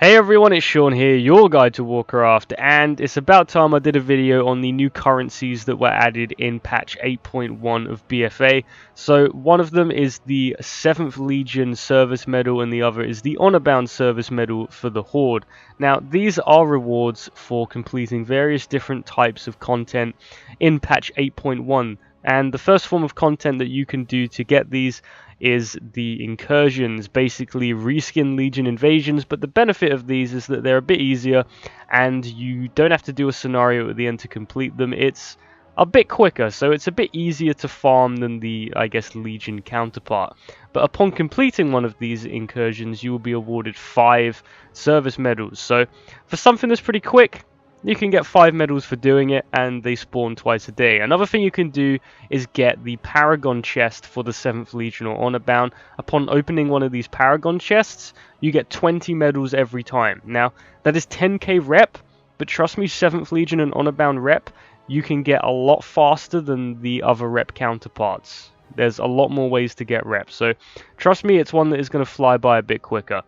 Hey everyone, it's Sean here, your guide to Warcraft, and it's about time I did a video on the new currencies that were added in patch 8.1 of BFA. So one of them is the 7th Legion Service Medal and the other is the Honorbound Service Medal for the Horde. Now these are rewards for completing various different types of content in patch 8.1, and the first form of content that you can do to get these is the Incursions, basically reskin Legion invasions, but the benefit of these is that they're a bit easier and you don't have to do a scenario at the end to complete them. It's a bit quicker, so it's a bit easier to farm than the, I guess, Legion counterpart. But upon completing one of these Incursions, you will be awarded 5 service medals. So for something that's pretty quick, you can get 5 medals for doing it, and they spawn twice a day. Another thing you can do is get the Paragon Chest for the 7th Legion or Honorbound. Upon opening one of these Paragon Chests, you get 20 medals every time. Now, that is 10k rep, but trust me, 7th Legion and Honorbound rep, you can get a lot faster than the other rep counterparts. There's a lot more ways to get rep, so trust me, it's one that is going to fly by a bit quicker.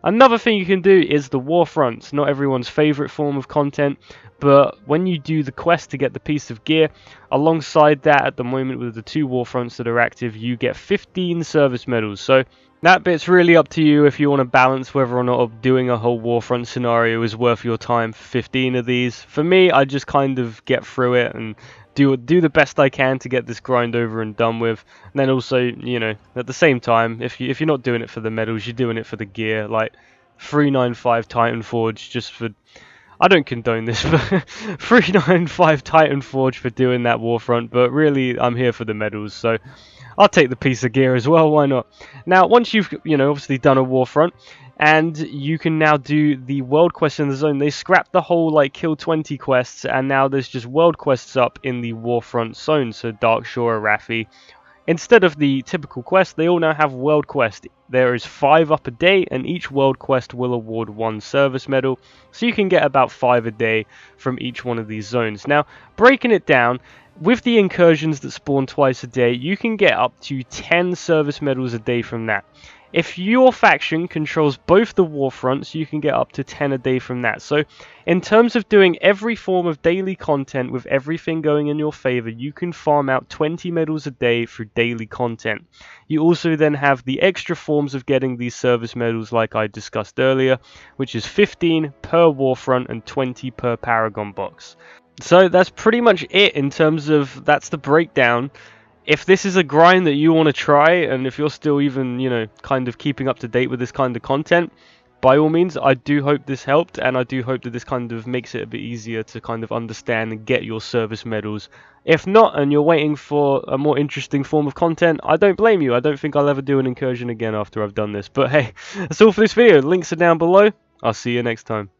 Another thing you can do is the Warfronts, not everyone's favourite form of content, but when you do the quest to get the piece of gear, alongside that at the moment with the 2 Warfronts that are active, you get 15 service medals. So that bit's really up to you if you want to balance whether or not doing a whole Warfront scenario is worth your time for 15 of these. For me, I just kind of get through it and do the best I can to get this grind over and done with. And then also, you know, at the same time, if you're not doing it for the medals, you're doing it for the gear. Like 395 Titan Forge just for, I don't condone this, but 395 Titan Forge for doing that Warfront, but really I'm here for the medals, so I'll take the piece of gear as well, why not? Now, once you've, you know, obviously done a Warfront, and you can now do the world quests in the zone. They scrapped the whole like kill 20 quests, and now there's just world quests up in the Warfront zone, so Darkshore, Arathi. Instead of the typical quest, they all now have world quest. There is 5 up a day, and each world quest will award 1 service medal, so you can get about 5 a day from each one of these zones. Now, breaking it down, with the Incursions that spawn twice a day, you can get up to 10 service medals a day from that. If your faction controls both the Warfronts, you can get up to 10 a day from that. So, in terms of doing every form of daily content with everything going in your favor, you can farm out 20 medals a day for daily content. You also then have the extra forms of getting these service medals like I discussed earlier, which is 15 per Warfront and 20 per Paragon box. So that's pretty much it in terms of, that's the breakdown. If this is a grind that you want to try, and if you're still even, you know, kind of keeping up to date with this kind of content, by all means, I do hope this helped, and I do hope that this kind of makes it a bit easier to kind of understand and get your service medals. If not, and you're waiting for a more interesting form of content, I don't blame you. I don't think I'll ever do an incursion again after I've done this. But hey, that's all for this video. Links are down below. I'll see you next time.